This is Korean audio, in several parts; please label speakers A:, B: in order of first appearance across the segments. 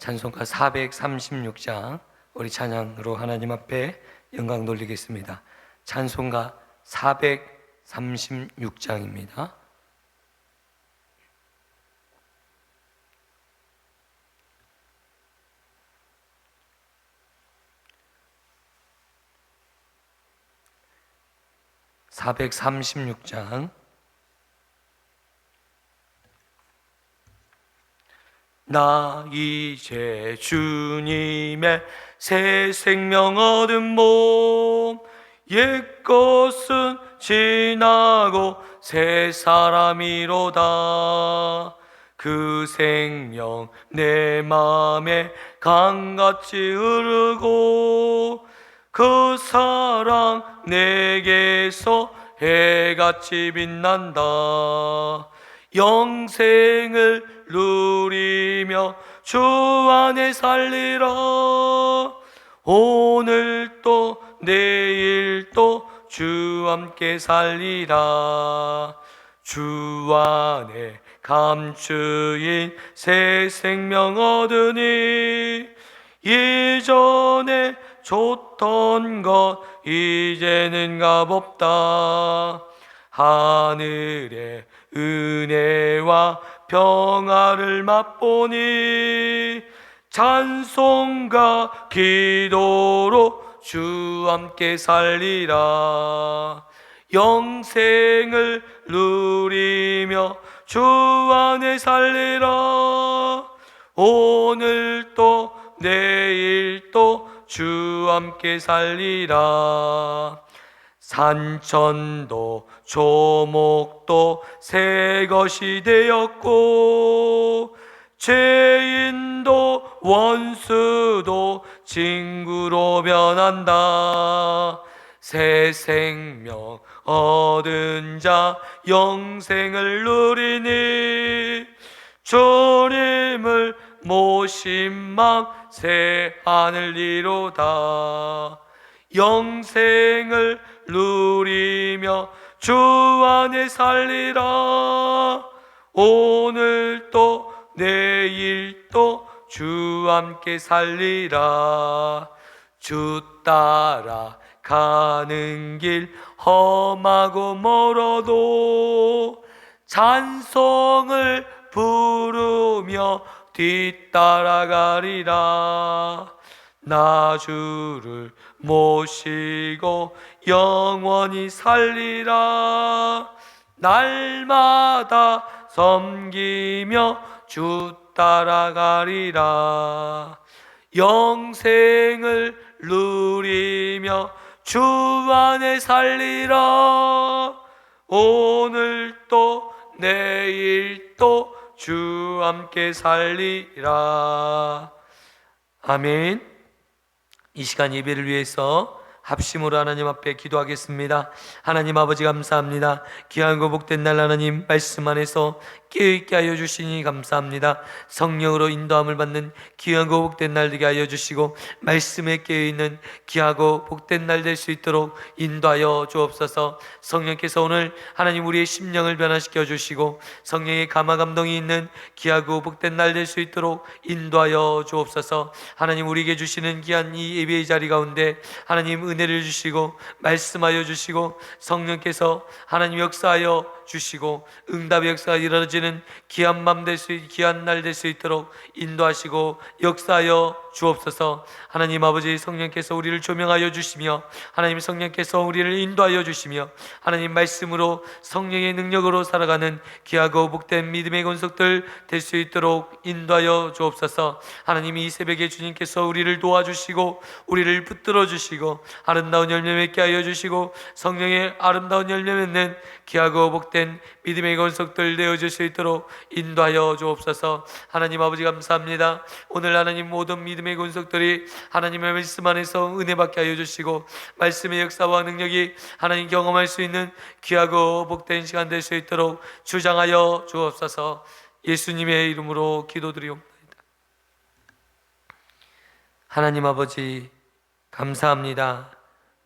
A: 찬송가 436장 우리 찬양으로 하나님 앞에 영광 돌리겠습니다. 찬송가 436장입니다. (436장) 나 이제 주님의 새 생명 얻은 몸, 옛것은 지나고 새 사람이로다. 그 생명 내 맘에 강같이 흐르고 그 사랑 내게서 해같이 빛난다. 영생을 누리며 주 안에 살리라. 오늘도 내일도 주 함께 살리라. 주 안에 감추인 새 생명 얻으니 예전에 줬던 것 이제는 값없다. 하늘의 은혜와 평화를 맛보니 찬송과 기도로 주 함께 살리라. 영생을 누리며 주 안에 살리라. 오늘도 내일도 주 함께 살리라. 산천도 조목도 새 것이 되었고 죄인도 원수도 친구로 변한다. 새 생명 얻은 자 영생을 누리니 주님을 모심망 새 하늘이로다. 영생을 누리며 주 안에 살리라. 오늘도 내일도 주 함께 살리라. 주 따라 가는 길 험하고 멀어도 찬송을 부르며 뒤따라가리라. 나 주를 모시고 영원히 살리라. 날마다 섬기며 주 따라가리라. 영생을 누리며 주 안에 살리라. 오늘도 내일도 주 함께 살리라. 아멘. 이 시간 예배를 위해서 합심으로 하나님 앞에 기도하겠습니다. 하나님 아버지 감사합니다. 귀하고 복된 날 하나님 말씀 안에서 깨어있게 하여 주시니 감사합니다. 성령으로 인도함을 받는 귀하고 복된 날 되게 하여 주시고 말씀에 깨어있는 귀하고 복된 날 될 수 있도록 인도하여 주옵소서. 성령께서 오늘 하나님 우리의 심령을 변화시켜 주시고 성령의 감화 감동이 있는 귀하고 복된 날 될 수 있도록 인도하여 주옵소서. 하나님 우리에게 주시는 귀한 이 예배의 자리 가운데 하나님 은혜를 주시고 말씀하여 주시고 성령께서 하나님 역사하여 주시고 응답의 역사가 이루어지는 귀한 밤 될 수, 귀한 날 될 수 있도록 인도하시고 역사하여 주옵소서. 하나님 아버지 성령께서 우리를 조명하여 주시며 하나님 성령께서 우리를 인도하여 주시며 하나님 말씀으로 성령의 능력으로 살아가는 귀하고 복된 믿음의 권속들 될 수 있도록 인도하여 주옵소서. 하나님 이 새벽에 주님께서 우리를 도와주시고 우리를 붙들어 주시고 아름다운 열매 맺게 하여 주시고 성령의 아름다운 열매 맺는 귀하고 복된 믿음의 권속들 되어질 수 있도록 인도하여 주옵소서. 하나님 아버지 감사합니다. 오늘 하나님 모든 믿음의 권속들이 하나님의 말씀 안에서 은혜 받게 하여 주시고 말씀의 역사와 능력이 하나님 경험할 수 있는 귀하고 복된 시간 될 수 있도록 주장하여 주옵소서. 예수님의 이름으로 기도드리옵나이다. 하나님 아버지 감사합니다.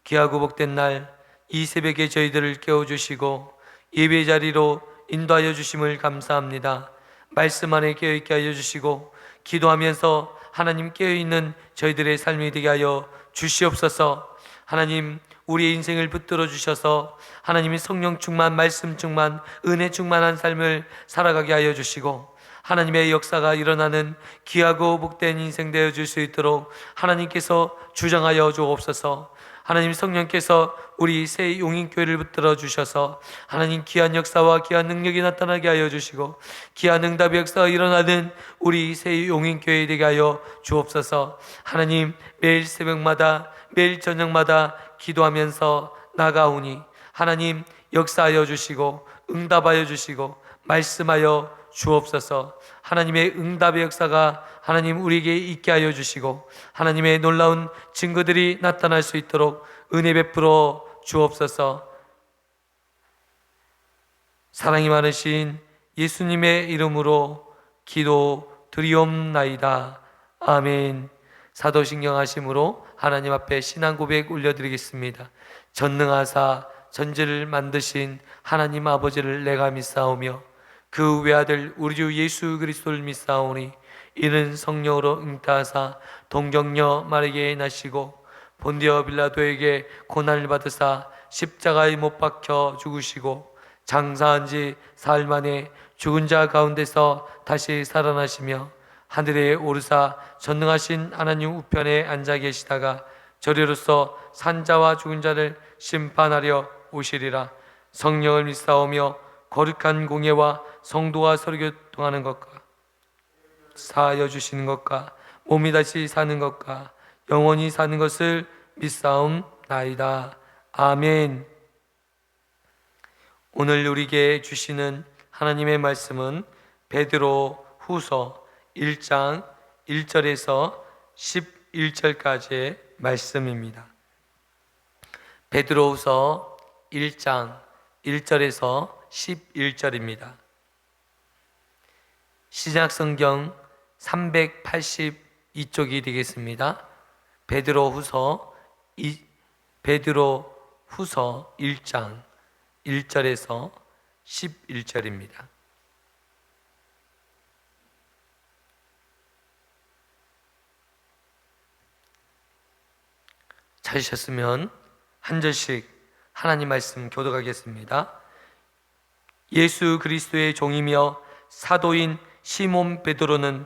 A: 귀하고 복된 날 이 새벽에 저희들을 깨워주시고 예배 자리로 인도하여 주심을 감사합니다. 말씀 안에 깨어있게 하여 주시고 기도하면서 하나님 깨어있는 저희들의 삶이 되게 하여 주시옵소서. 하나님, 우리의 인생을 붙들어 주셔서 하나님의 성령 충만, 말씀 충만, 은혜 충만한 삶을 살아가게 하여 주시고, 하나님의 역사가 일어나는 귀하고 복된 인생 되어 줄 수 있도록 하나님께서 주장하여 주옵소서. 하나님, 성령께서 우리 새 용인교회를 붙들어 주셔서 하나님 귀한 역사와 귀한 능력이 나타나게 하여 주시고, 귀한 응답의 역사가 일어나는 우리 새 용인교회 되게 하여 주옵소서. 하나님, 매일 새벽마다 매일 저녁마다 기도하면서 나가오니 하나님 역사하여 주시고 응답하여 주시고 말씀하여 주옵소서. 하나님의 응답의 역사가 하나님 우리에게 있게 하여 주시고 하나님의 놀라운 증거들이 나타날 수 있도록 은혜 베풀어 주옵소서. 사랑이 많으신 예수님의 이름으로 기도드리옵나이다. 아멘. 사도신경 하심으로 하나님 앞에 신앙 고백 올려드리겠습니다. 전능하사 전지를 만드신 하나님 아버지를 내가 믿사오며 그 외아들 우리 주 예수 그리스도를 믿사오니 이는 성령으로 잉타하사 동정녀 마리아에 나시고 본디오 빌라도에게 고난을 받으사 십자가에 못 박혀 죽으시고 장사한 지 사흘 만에 죽은 자 가운데서 다시 살아나시며 하늘에 오르사 전능하신 하나님 우편에 앉아 계시다가 저리로서 산자와 죽은 자를 심판하려 오시리라. 성령을 믿사오며 거룩한 공예와 성도와 설교통하는 것과 사하여 주시는 것과 몸이 다시 사는 것과 영원히 사는 것을 믿사옵나이다. 아멘. 오늘 우리에게 주시는 하나님의 말씀은 베드로 후서 1장 1절에서 11절까지의 말씀입니다. 베드로후서 1장 1절에서 11절입니다. 신약성경 382쪽이 되겠습니다. 베드로후서 1장 1절에서 11절입니다. 찾으셨으면 한 절씩 하나님 말씀 교독하겠습니다. 예수 그리스도의 종이며 사도인 시몬 베드로는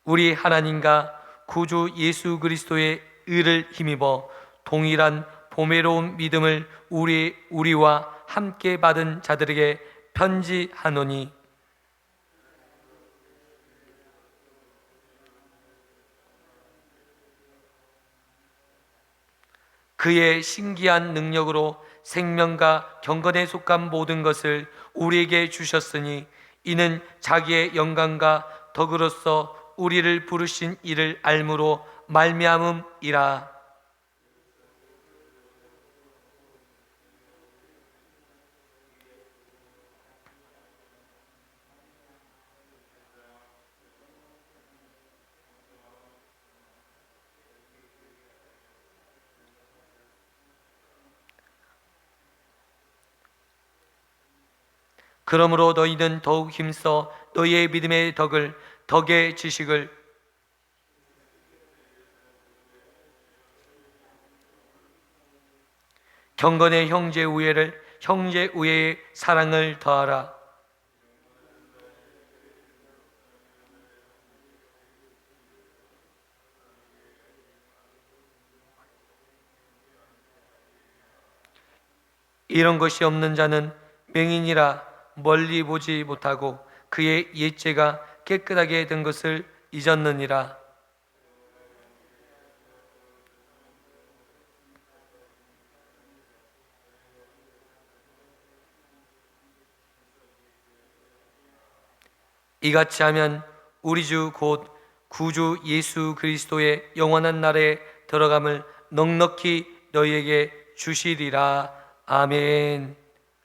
A: 우리 하나님과 구주 예수 그리스도의 의를 힘입어 동일한 보배로운 믿음을 우리와 함께 받은 자들에게 편지하노니 그의 신기한 능력으로 생명과 경건에 속한 모든 것을 우리에게 주셨으니 이는 자기의 영광과 덕으로서 우리를 부르신 이를 알므로 말미암음이라. 그러므로 너희는 더욱 힘써 너희의 믿음의 덕의 지식을 경건의 형제 우애의 사랑을 더하라. 이런 것이 없는 자는 맹인이라 멀리 보지 못하고 그의 옛죄가 깨끗하게 된 것을 잊었느니라. 이같이 하면 우리 주 곧 구주 예수 그리스도의 영원한 날에 들어감을 넉넉히 너희에게 주시리라. 아멘.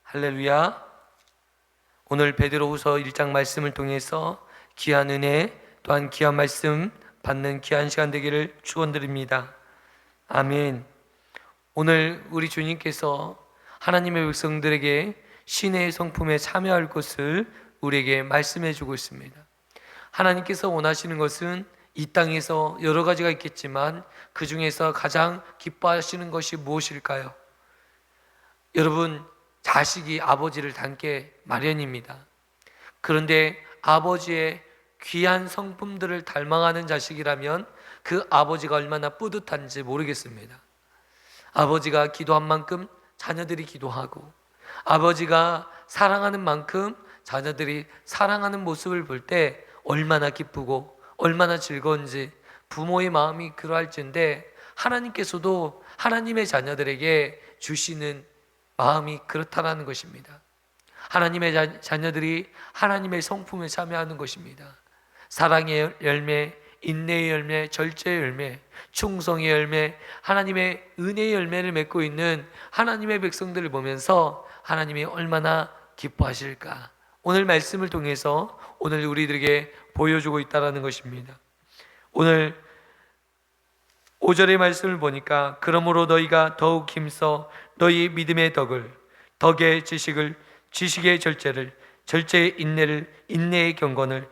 A: 할렐루야. 오늘 베드로후서 1장 말씀을 통해서 귀한 은혜 또한 귀한 말씀 받는 귀한 시간 되기를 축원드립니다. 아멘. 오늘 우리 주님께서 하나님의 백성들에게 신의 성품에 참여할 것을 우리에게 말씀해 주고 있습니다. 하나님께서 원하시는 것은 이 땅에서 여러 가지가 있겠지만 그 중에서 가장 기뻐하시는 것이 무엇일까요? 여러분, 자식이 아버지를 닮게 마련입니다. 그런데 아버지의 귀한 성품들을 닮아가는 자식이라면 그 아버지가 얼마나 뿌듯한지 모르겠습니다. 아버지가 기도한 만큼 자녀들이 기도하고, 아버지가 사랑하는 만큼 자녀들이 사랑하는 모습을 볼 때 얼마나 기쁘고 얼마나 즐거운지 부모의 마음이 그러할진데, 하나님께서도 하나님의 자녀들에게 주시는 마음이 그렇다라는 것입니다. 하나님의 자녀들이 하나님의 성품에 참여하는 것입니다. 사랑의 열매, 인내의 열매, 절제의 열매, 충성의 열매, 하나님의 은혜의 열매를 맺고 있는 하나님의 백성들을 보면서 하나님이 얼마나 기뻐하실까, 오늘 말씀을 통해서 오늘 우리들에게 보여주고 있다는 것입니다. 오늘 5절의 말씀을 보니까 그러므로 너희가 더욱 힘써 너희 믿음의 덕을, 덕의 지식을, 지식의 절제를, 절제의 인내를, 인내의 경건을,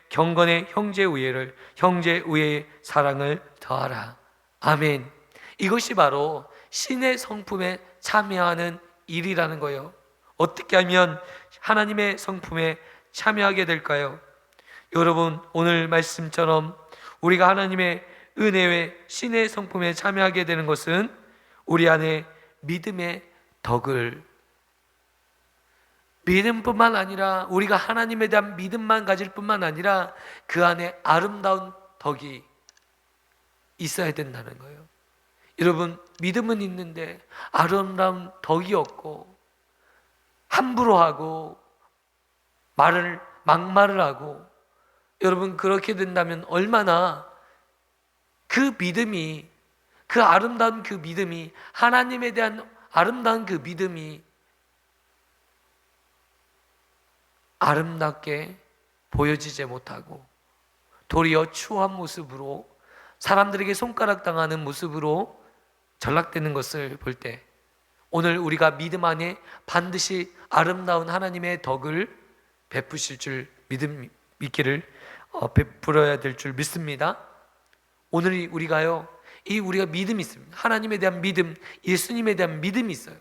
A: 경건의 형제 우애를, 형제 우애의 사랑을 더하라. 아멘. 이것이 바로 신의 성품에 참여하는 일이라는 거예요. 어떻게 하면 하나님의 성품에 참여하게 될까요? 여러분, 오늘 말씀처럼 우리가 하나님의 은혜의 신의 성품에 참여하게 되는 것은 우리 안에 믿음의 덕을, 믿음뿐만 아니라 우리가 하나님에 대한 믿음만 가질 뿐만 아니라 그 안에 아름다운 덕이 있어야 된다는 거예요. 여러분, 믿음은 있는데 아름다운 덕이 없고 함부로 하고 막말을 하고, 여러분 그렇게 된다면 얼마나 그 믿음이, 그 아름다운 그 믿음이, 하나님에 대한 아름다운 그 믿음이 아름답게 보여지지 못하고 도리어 추한 모습으로, 사람들에게 손가락 당하는 모습으로 전락되는 것을 볼 때, 오늘 우리가 믿음 안에 반드시 아름다운 하나님의 덕을 베푸실 줄 믿기를 베풀어야 될 줄 믿습니다. 오늘 우리가요, 우리가 믿음이 있습니다. 하나님에 대한 믿음, 예수님에 대한 믿음이 있어요.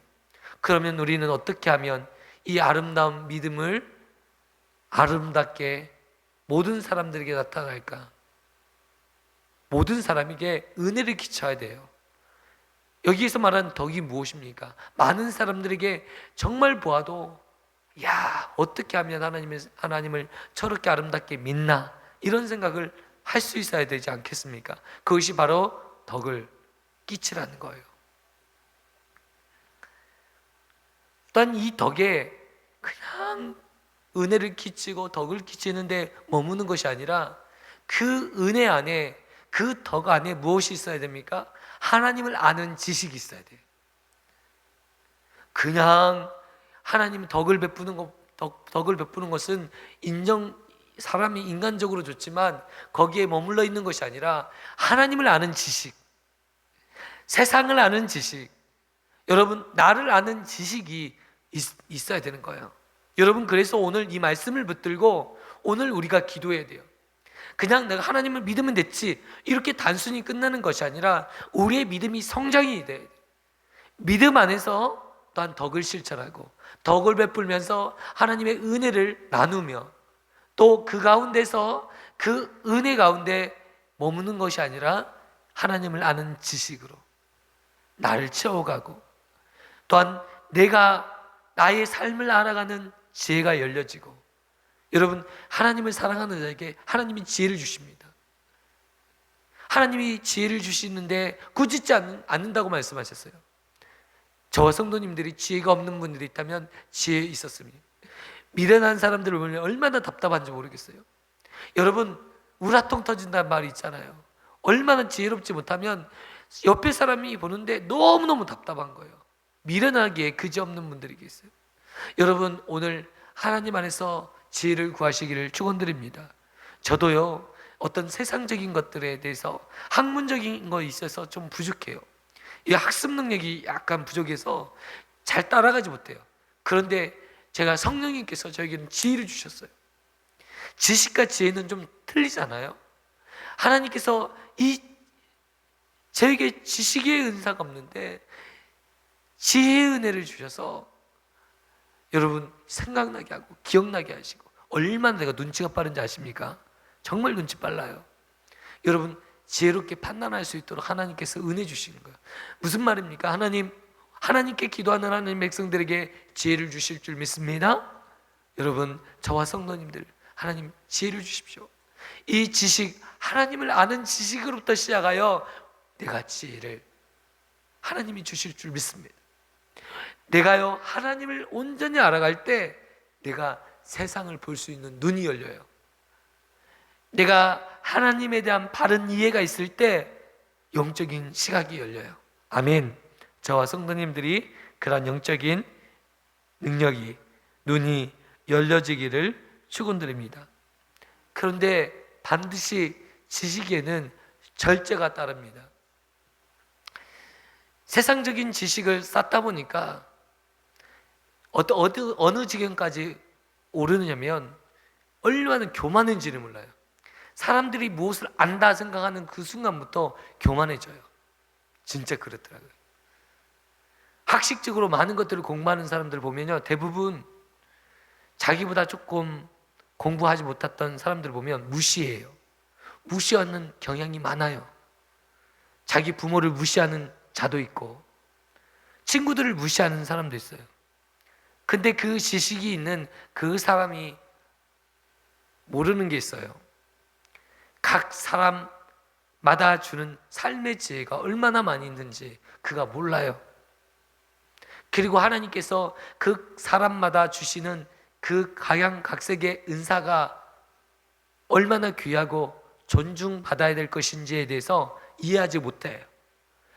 A: 그러면 우리는 어떻게 하면 이 아름다운 믿음을 아름답게 모든 사람들에게 나타날까? 모든 사람에게 은혜를 끼쳐야 돼요. 여기에서 말하는 덕이 무엇입니까? 많은 사람들에게 정말 보아도, 야, 어떻게 하면 하나님을 저렇게 아름답게 믿나, 이런 생각을 할 수 있어야 되지 않겠습니까? 그것이 바로 덕을 끼치라는 거예요. 또한 이 덕에 그냥 은혜를 끼치고 덕을 끼치는데 머무는 것이 아니라 그 은혜 안에, 그 덕 안에 무엇이 있어야 됩니까? 하나님을 아는 지식이 있어야 돼요. 그냥 하나님 덕을 베푸는 것은 사람이 인간적으로 좋지만 거기에 머물러 있는 것이 아니라 하나님을 아는 지식, 세상을 아는 지식, 여러분 나를 아는 지식이 있어야 되는 거예요. 여러분, 그래서 오늘 이 말씀을 붙들고 오늘 우리가 기도해야 돼요. 그냥 내가 하나님을 믿으면 됐지, 이렇게 단순히 끝나는 것이 아니라 우리의 믿음이 성장이 돼야 돼요. 믿음 안에서 또한 덕을 실천하고 덕을 베풀면서 하나님의 은혜를 나누며, 또 그 가운데서 그 은혜 가운데 머무는 것이 아니라 하나님을 아는 지식으로 나를 채워가고, 또한 내가 나의 삶을 알아가는 지혜가 열려지고, 여러분 하나님을 사랑하는 자에게 하나님이 지혜를 주십니다. 하나님이 지혜를 주시는데 꾸짖지 않는다고 말씀하셨어요. 저와 성도님들이 지혜가 없는 분들이 있다면 지혜 있었습니다. 미련한 사람들을 보면 얼마나 답답한지 모르겠어요. 여러분, 우라통 터진다는 말이 있잖아요. 얼마나 지혜롭지 못하면 옆에 사람이 보는데 너무너무 답답한 거예요. 미련하기에 그지없는 분들이 계세요. 여러분, 오늘 하나님 안에서 지혜를 구하시기를 축원드립니다. 저도요, 어떤 세상적인 것들에 대해서 학문적인 거에 있어서 좀 부족해요. 이 학습 능력이 약간 부족해서 잘 따라가지 못해요. 그런데 제가 성령님께서 저에게는 지혜를 주셨어요. 지식과 지혜는 좀 틀리잖아요. 하나님께서 저에게 지식의 은사가 없는데 지혜의 은혜를 주셔서 여러분 생각나게 하고 기억나게 하시고, 얼마나 내가 눈치가 빠른지 아십니까? 정말 눈치 빨라요. 여러분 지혜롭게 판단할 수 있도록 하나님께서 은혜 주시는 거예요. 무슨 말입니까? 하나님께 기도하는 하나님 백성들에게 지혜를 주실 줄 믿습니다. 여러분 저와 성도님들, 하나님 지혜를 주십시오. 이 지식, 하나님을 아는 지식으로부터 시작하여 내가 지혜를 하나님이 주실 줄 믿습니다. 내가요 하나님을 온전히 알아갈 때 내가 세상을 볼 수 있는 눈이 열려요. 내가 하나님에 대한 바른 이해가 있을 때 영적인 시각이 열려요. 아멘. 저와 성도님들이 그런 영적인 능력이, 눈이 열려지기를 축원드립니다. 그런데 반드시 지식에는 절제가 따릅니다. 세상적인 지식을 쌓다 보니까 어느 지경까지 오르느냐면 얼마나 교만한지를 몰라요. 사람들이 무엇을 안다 생각하는 그 순간부터 교만해져요. 진짜 그렇더라고요. 학식적으로 많은 것들을 공부하는 사람들 보면요, 대부분 자기보다 조금 공부하지 못했던 사람들 보면 무시해요. 무시하는 경향이 많아요. 자기 부모를 무시하는 자도 있고 친구들을 무시하는 사람도 있어요. 근데 그 지식이 있는 그 사람이 모르는 게 있어요. 각 사람마다 주는 삶의 지혜가 얼마나 많이 있는지 그가 몰라요. 그리고 하나님께서 그 사람마다 주시는 그 각양각색의 은사가 얼마나 귀하고 존중받아야 될 것인지에 대해서 이해하지 못해요.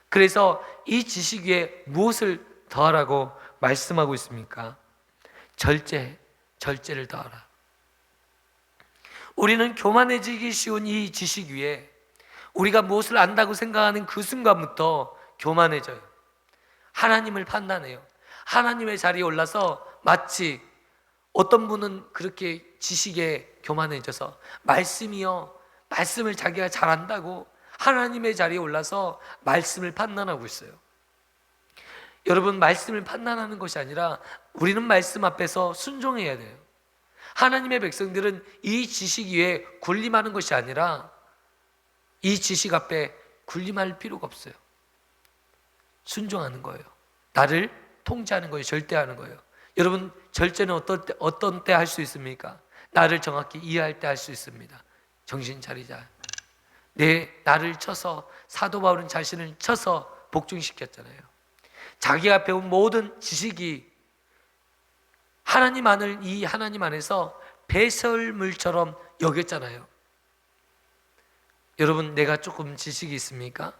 A: 그래서 이 지식 위에 무엇을 더하라고 말씀하고 있습니까? 절제를 더하라. 우리는 교만해지기 쉬운 이 지식 위에 우리가 무엇을 안다고 생각하는 그 순간부터 교만해져요. 하나님을 판단해요. 하나님의 자리에 올라서 마치 어떤 분은 그렇게 지식에 교만해져서 말씀을 자기가 잘 안다고 하나님의 자리에 올라서 말씀을 판단하고 있어요. 여러분, 말씀을 판단하는 것이 아니라 우리는 말씀 앞에서 순종해야 돼요. 하나님의 백성들은 이 지식 위에 군림하는 것이 아니라 이 지식 앞에 군림할 필요가 없어요. 순종하는 거예요. 나를 통제하는 거예요. 절대하는 거예요. 여러분, 절제는 어떤 때 할 수 있습니까? 나를 정확히 이해할 때 할 수 있습니다. 정신 차리자. 나를 쳐서, 사도 바울은 자신을 쳐서 복종시켰잖아요. 자기가 배운 모든 지식이 하나님 안에서 배설물처럼 여겼잖아요. 여러분, 내가 조금 지식이 있습니까?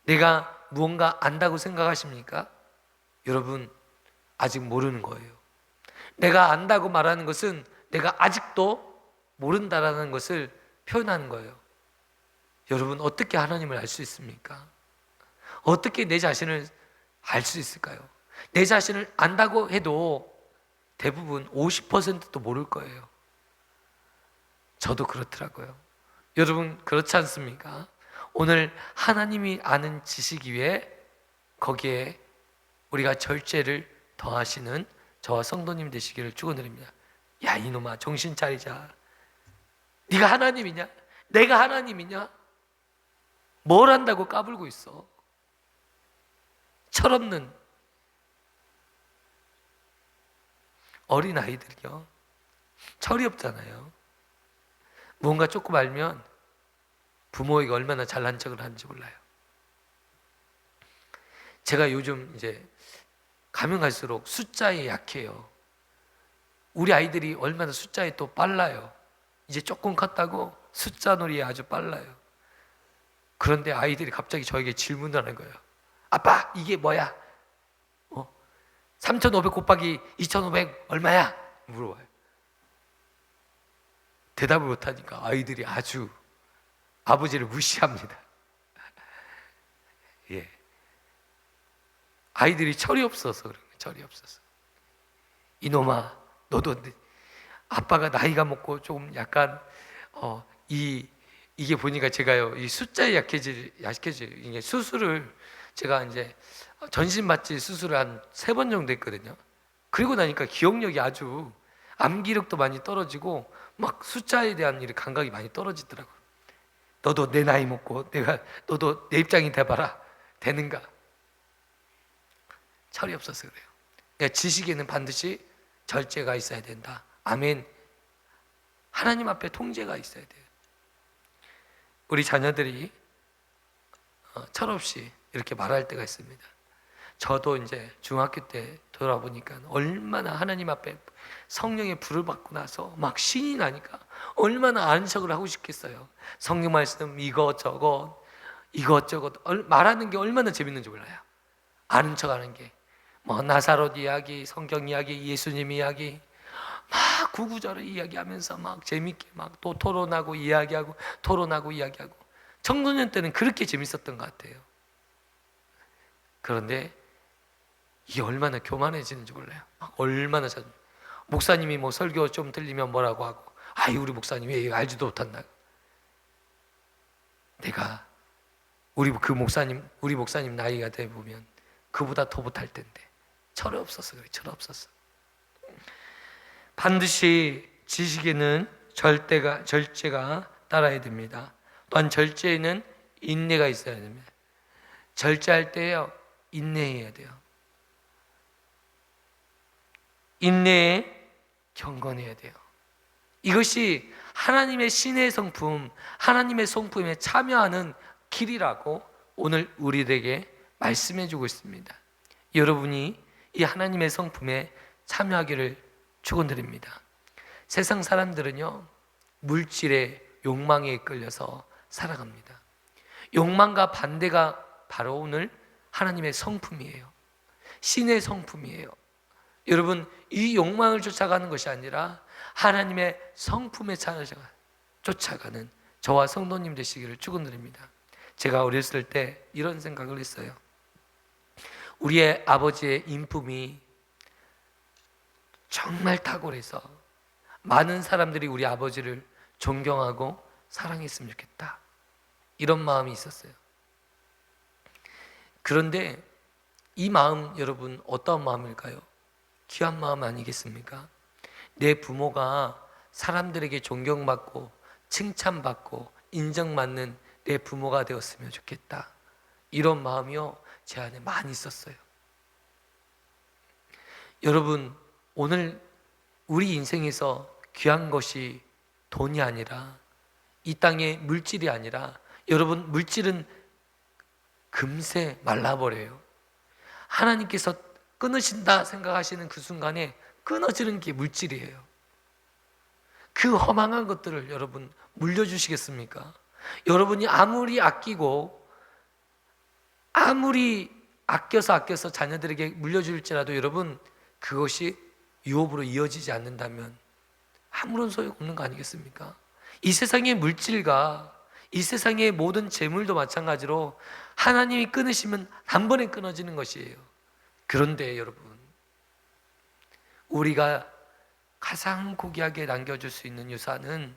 A: 내가 무언가 안다고 생각하십니까? 여러분, 아직 모르는 거예요. 내가 안다고 말하는 것은 내가 아직도 모른다라는 것을 표현하는 거예요. 여러분, 어떻게 하나님을 알 수 있습니까? 어떻게 내 자신을 알 수 있을까요? 내 자신을 안다고 해도 대부분 50%도 모를 거예요. 저도 그렇더라고요. 여러분, 그렇지 않습니까? 오늘 하나님이 아는 지식 위에 거기에 우리가 절제를 더하시는 저와 성도님 되시기를 축원드립니다. 야, 이놈아, 정신 차리자. 네가 하나님이냐? 내가 하나님이냐? 뭘 한다고 까불고 있어? 철없는 어린 아이들이요, 철이 없잖아요. 뭔가 조금 알면 부모에게 얼마나 잘난 척을 하는지 몰라요. 제가 요즘 이제 가면 갈수록 숫자에 약해요. 우리 아이들이 얼마나 숫자에 또 빨라요. 이제 조금 컸다고 숫자 놀이에 아주 빨라요. 그런데 아이들이 갑자기 저에게 질문을 하는 거예요. 아빠, 이게 뭐야? 3,500 곱하기 2,500 얼마야? 물어봐요. 대답을 못하니까 아이들이 아주 아버지를 무시합니다. 예. 아이들이 철이 없어서 그런 거예요. 철이 없어서. 이놈아, 너도 아빠가 나이가 먹고 좀 약간 이 이게 보니까 제가요, 이 숫자에 약해질 이게 수술을 제가 이제 전신 마취 수술을 한 3번 정도 했거든요. 그리고 나니까 기억력이 아주 암기력도 많이 떨어지고 막 숫자에 대한 이 감각이 많이 떨어지더라고요. 너도 내 나이 먹고 너도 내 입장이 돼봐라. 되는가? 철이 없어서 그래요. 그러니까 지식에는 반드시 절제가 있어야 된다. 아멘. 하나님 앞에 통제가 있어야 돼요. 우리 자녀들이 철없이 이렇게 말할 때가 있습니다. 저도 이제 중학교 때 돌아보니까 얼마나 하나님 앞에 성령의 불을 받고 나서 막 신이 나니까 얼마나 아는 척을 하고 싶겠어요. 성경 말씀 이것저것 말하는 게 얼마나 재밌는지 몰라요. 아는 척하는 게 뭐 나사롯 이야기, 성경 이야기, 예수님 이야기 막 구구절을 이야기하면서 막 재밌게 막 또 토론하고 이야기하고 청소년 때는 그렇게 재밌었던 것 같아요. 그런데 이게 얼마나 교만해지는지 몰라요. 막 얼마나 목사님이 뭐 설교 좀 들리면 뭐라고 하고, 아이 우리 목사님이 왜 알지도 못한다. 내가 우리 목사님 나이가 돼 보면 그보다 더 못할 텐데 철이 없어서 그래. 철이 없어서. 반드시 지식에는 절제가 따라야 됩니다. 또한 절제에는 인내가 있어야 됩니다. 절제할 때요, 인내해야 돼요. 인내에 경건해야 돼요. 이것이 하나님의 신의 성품, 하나님의 성품에 참여하는 길이라고 오늘 우리에게 말씀해 주고 있습니다. 여러분이 이 하나님의 성품에 참여하기를 축원드립니다. 세상 사람들은요, 물질의 욕망에 이끌려서 살아갑니다. 욕망과 반대가 바로 오늘 하나님의 성품이에요. 신의 성품이에요. 여러분, 이 욕망을 쫓아가는 것이 아니라 하나님의 성품에 쫓아가는 저와 성도님 되시기를 축원드립니다. 제가 어렸을 때 이런 생각을 했어요. 우리의 아버지의 인품이 정말 탁월해서 많은 사람들이 우리 아버지를 존경하고 사랑했으면 좋겠다. 이런 마음이 있었어요. 그런데 이 마음, 여러분 어떤 마음일까요? 귀한 마음 아니겠습니까? 내 부모가 사람들에게 존경받고 칭찬받고 인정받는 내 부모가 되었으면 좋겠다. 이런 마음이요, 제 안에 많이 있었어요. 여러분, 오늘 우리 인생에서 귀한 것이 돈이 아니라, 이 땅의 물질이 아니라, 여러분, 물질은 금세 말라버려요. 하나님께서 끊으신다 생각하시는 그 순간에 끊어지는 게 물질이에요. 그 허망한 것들을 여러분 물려주시겠습니까? 여러분이 아무리 아끼고 아무리 아껴서 자녀들에게 물려줄지라도 여러분, 그것이 유업으로 이어지지 않는다면 아무런 소용없는 거 아니겠습니까? 이 세상의 물질과 이 세상의 모든 재물도 마찬가지로 하나님이 끊으시면 단번에 끊어지는 것이에요. 그런데 여러분, 우리가 가장 고귀하게 남겨줄 수 있는 유산은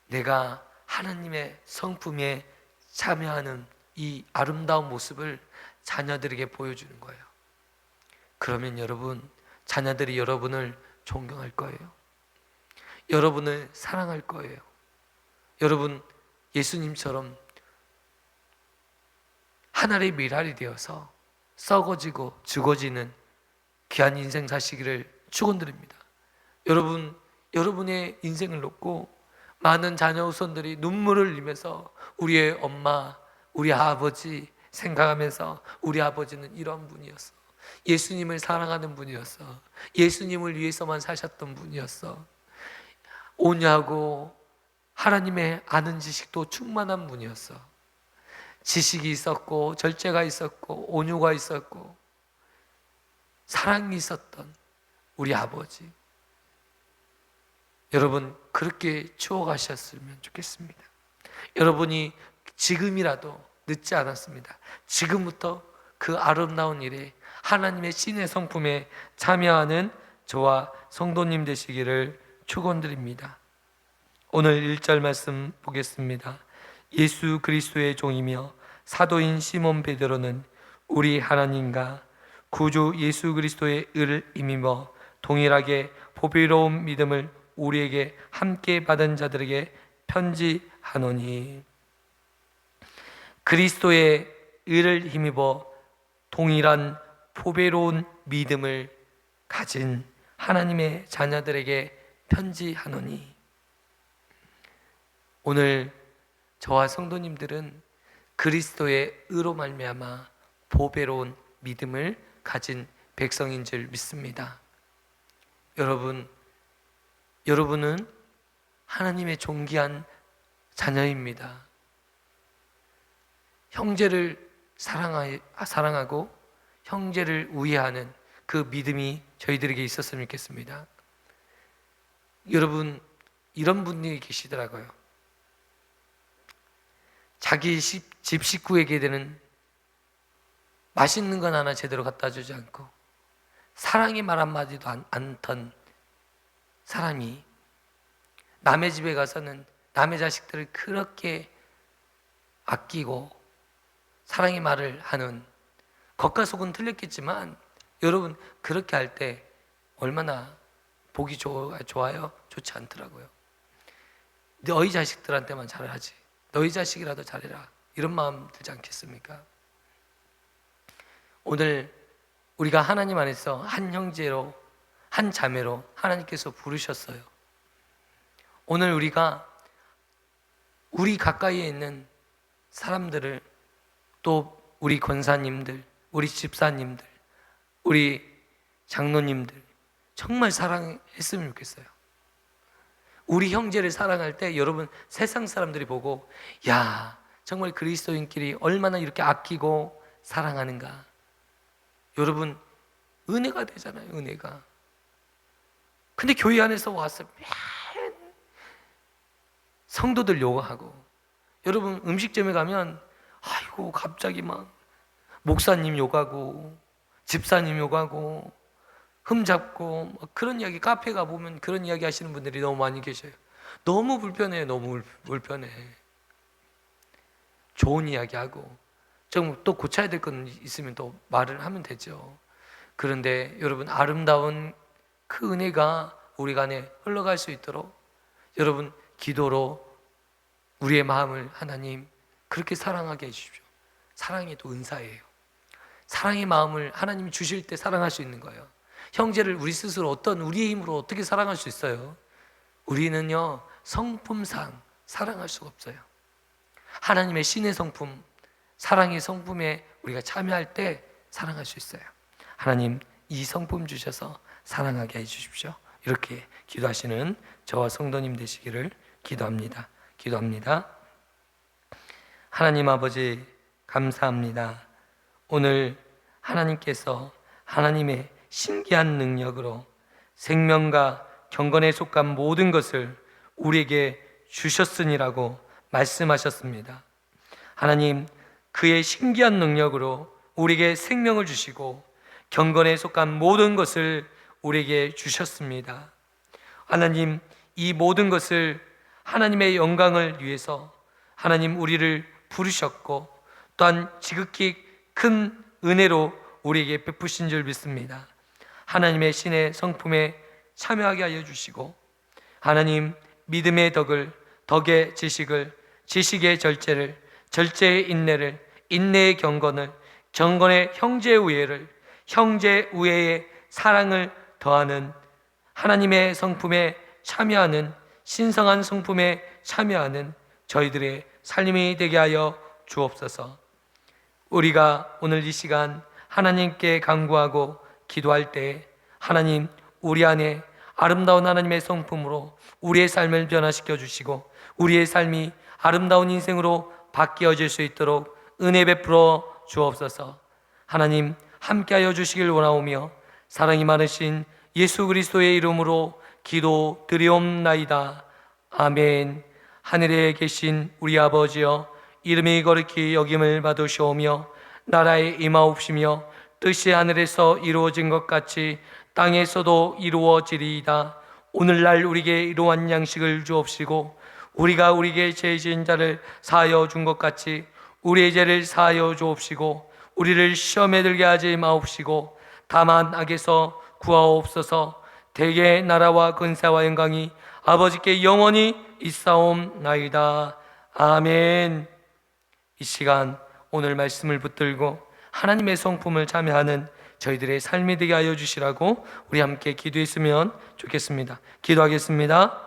A: 내가 하나님의 성품에 참여하는 이 아름다운 모습을 자녀들에게 보여주는 거예요. 그러면 여러분, 자녀들이 여러분을 존경할 거예요. 여러분을 사랑할 거예요. 여러분, 예수님처럼 하늘의 미랄이 되어서 썩어지고 죽어지는 귀한 인생 사시기를 축원드립니다. 여러분, 여러분의 인생을 놓고 많은 자녀 후손들이 눈물을 흘리면서 우리의 엄마, 우리 아버지 생각하면서 우리 아버지는 이런 분이었어. 예수님을 사랑하는 분이었어. 예수님을 위해서만 사셨던 분이었어. 오냐고 하나님의 아는 지식도 충만한 분이었어. 지식이 있었고 절제가 있었고 온유가 있었고 사랑이 있었던 우리 아버지. 여러분, 그렇게 추억하셨으면 좋겠습니다. 여러분이 지금이라도 늦지 않았습니다. 지금부터 그 아름다운 일에 하나님의 신의 성품에 참여하는 저와 성도님 되시기를 축원드립니다. 오늘 1절 말씀 보겠습니다. 예수 그리스도의 종이며 사도인 시몬 베드로는 우리 하나님과 구주 예수 그리스도의 의를 힘입어 동일하게 보배로운 믿음을 우리에게 함께 받은 자들에게 편지하노니. 그리스도의 의를 힘입어 동일한 보배로운 믿음을 가진 하나님의 자녀들에게 편지하노니. 오늘 저와 성도님들은 그리스도의 의로 말미암아 보배로운 믿음을 가진 백성인 줄 믿습니다. 여러분은 하나님의 존귀한 자녀입니다. 형제를 사랑하고 형제를 우애하는 그 믿음이 저희들에게 있었으면 좋겠습니다. 여러분, 이런 분이 계시더라고요. 자기 집 식구에게 되는 맛있는 건 하나 제대로 갖다 주지 않고 사랑의 말 한마디도 않던 사람이 남의 집에 가서는 남의 자식들을 그렇게 아끼고 사랑의 말을 하는, 겉과 속은 틀렸겠지만 여러분, 그렇게 할 때 얼마나 보기 좋아요? 좋지 않더라고요. 너희 자식들한테만 잘하지, 너희 자식이라도 잘해라, 이런 마음 들지 않겠습니까? 오늘 우리가 하나님 안에서 한 형제로, 한 자매로 하나님께서 부르셨어요. 오늘 우리가 우리 가까이에 있는 사람들을, 또 우리 권사님들, 우리 집사님들, 우리 장로님들 정말 사랑했으면 좋겠어요. 우리 형제를 사랑할 때 여러분, 세상 사람들이 보고 야, 정말 그리스도인끼리 얼마나 이렇게 아끼고 사랑하는가. 여러분, 은혜가 되잖아요, 은혜가. 근데 교회 안에서 와서 맨 성도들 욕하고, 여러분 음식점에 가면 아이고 갑자기 막 목사님 욕하고 집사님 욕하고 흠잡고 그런 이야기, 카페 가보면 그런 이야기 하시는 분들이 너무 많이 계셔요. 너무 불편해요. 너무 불편해. 좋은 이야기하고 좀 또 고쳐야 될 건 있으면 또 말을 하면 되죠. 그런데 여러분, 아름다운 그 은혜가 우리 안에 흘러갈 수 있도록 여러분, 기도로 우리의 마음을 하나님 그렇게 사랑하게 해주십시오. 사랑이 또 은사예요. 사랑의 마음을 하나님이 주실 때 사랑할 수 있는 거예요. 형제를 우리 스스로 우리의 힘으로 어떻게 사랑할 수 있어요? 우리는요, 성품상 사랑할 수가 없어요. 하나님의 신의 성품, 사랑의 성품에 우리가 참여할 때 사랑할 수 있어요. 하나님, 이 성품 주셔서 사랑하게 해주십시오. 이렇게 기도하시는 저와 성도님 되시기를 기도합니다. 하나님 아버지, 감사합니다. 오늘 하나님께서 하나님의 신기한 능력으로 생명과 경건에 속한 모든 것을 우리에게 주셨으니라고 말씀하셨습니다. 하나님, 그의 신기한 능력으로 우리에게 생명을 주시고 경건에 속한 모든 것을 우리에게 주셨습니다. 하나님, 이 모든 것을 하나님의 영광을 위해서 하나님 우리를 부르셨고 또한 지극히 큰 은혜로 우리에게 베푸신 줄 믿습니다. 하나님의 신의 성품에 참여하게 하여 주시고 하나님, 믿음의 덕을, 덕의 지식을, 지식의 절제를, 절제의 인내를, 인내의 경건을, 경건의 형제 우애를, 형제 우애의 사랑을 더하는 하나님의 성품에 참여하는, 신성한 성품에 참여하는 저희들의 삶이 되게 하여 주옵소서. 우리가 오늘 이 시간 하나님께 간구하고 기도할 때 하나님, 우리 안에 아름다운 하나님의 성품으로 우리의 삶을 변화시켜 주시고 우리의 삶이 아름다운 인생으로 바뀌어질 수 있도록 은혜 베풀어 주옵소서. 하나님, 함께하여 주시길 원하오며 사랑이 많으신 예수 그리스도의 이름으로 기도드리옵나이다. 아멘. 하늘에 계신 우리 아버지여, 이름이 거룩히 여김을 받으시오며 나라에 임하옵시며 뜻이 하늘에서 이루어진 것 같이 땅에서도 이루어지리이다. 오늘날 우리에게 이러한 양식을 주옵시고 우리가 우리에게 죄 지은 자를 사하여 준 것 같이 우리의 죄를 사하여 주옵시고 우리를 시험에 들게 하지 마옵시고 다만 악에서 구하옵소서. 대개 나라와 근세와 영광이 아버지께 영원히 있사옵나이다. 아멘. 이 시간 오늘 말씀을 붙들고 하나님의 성품을 참여하는 저희들의 삶이 되게 하여 주시라고 우리 함께 기도했으면 좋겠습니다. 기도하겠습니다.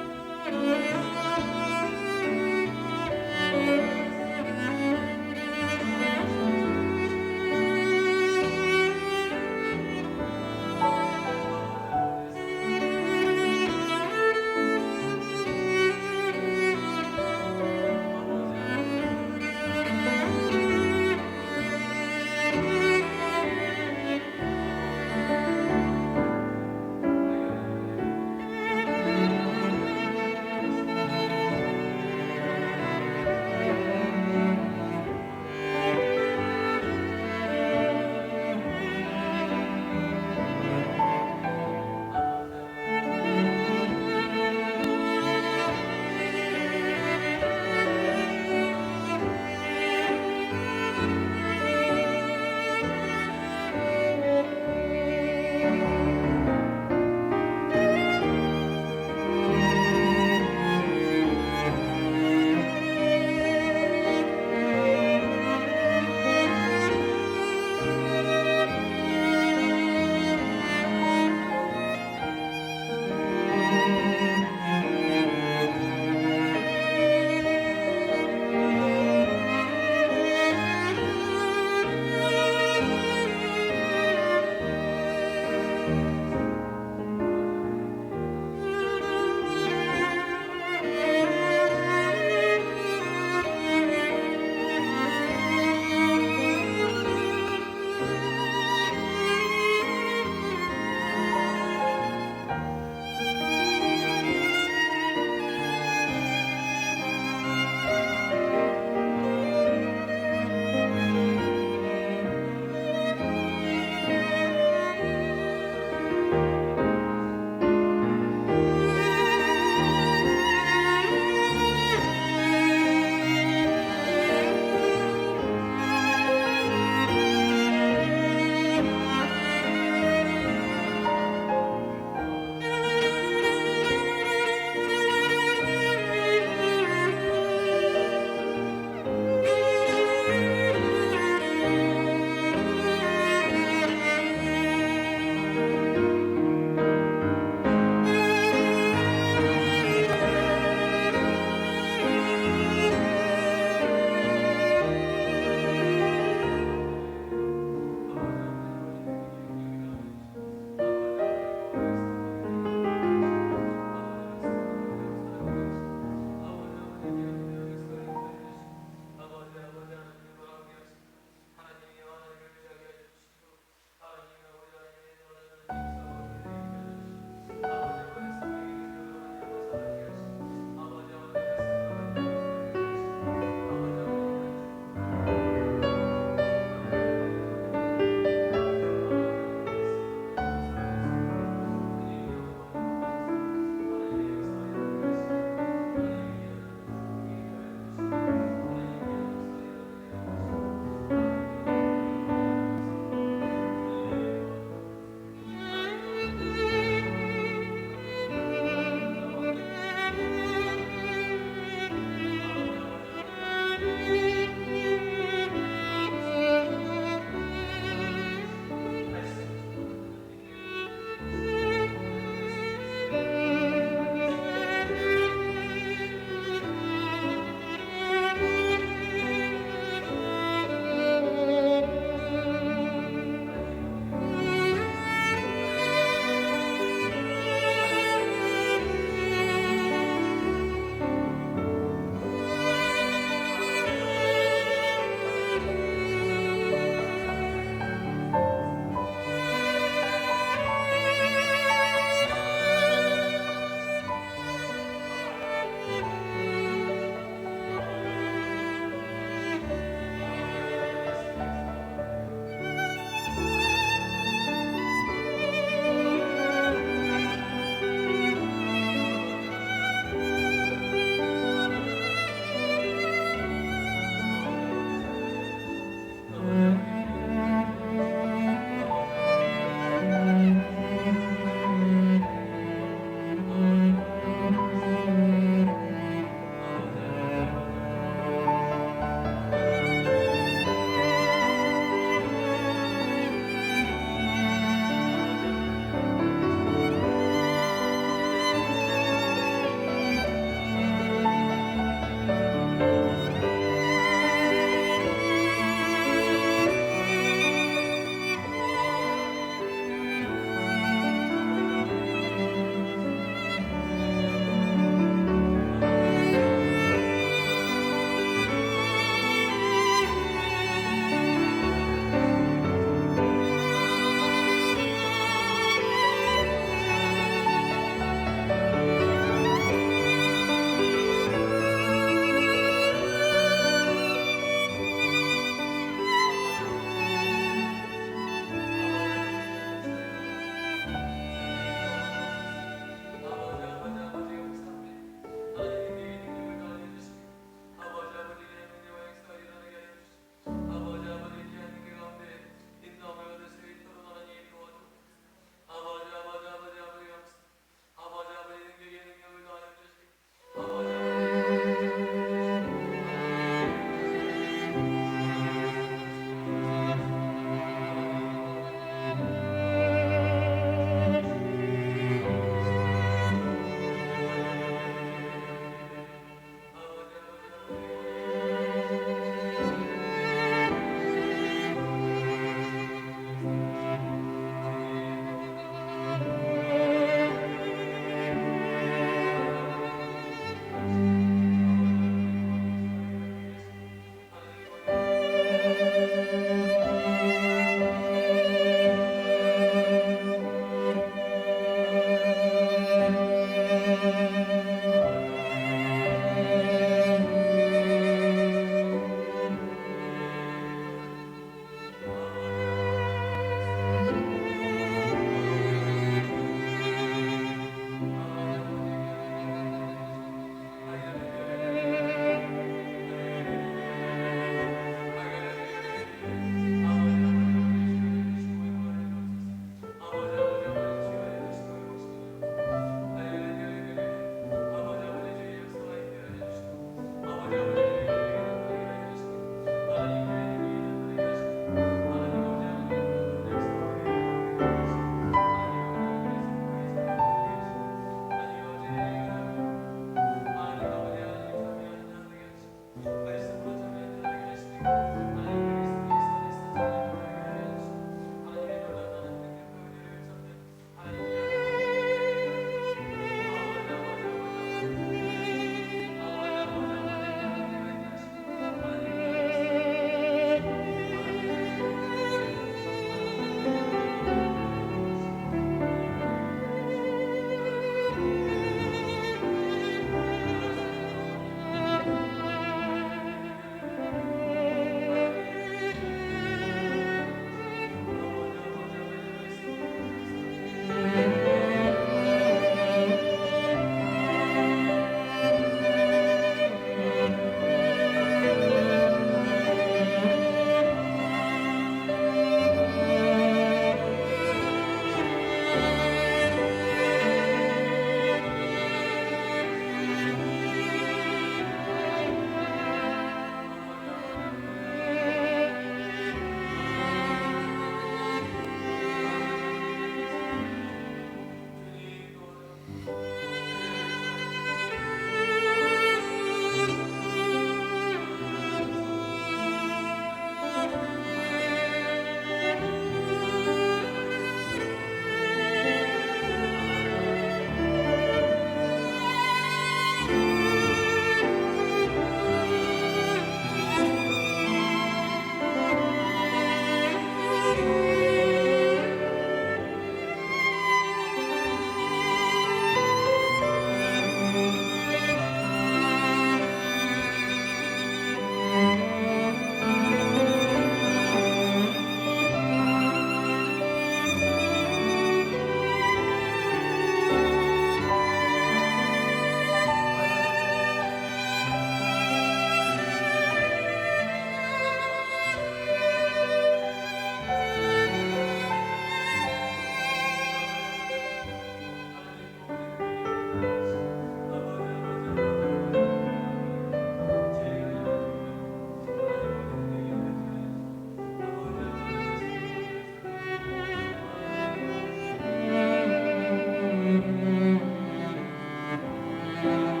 A: 주님.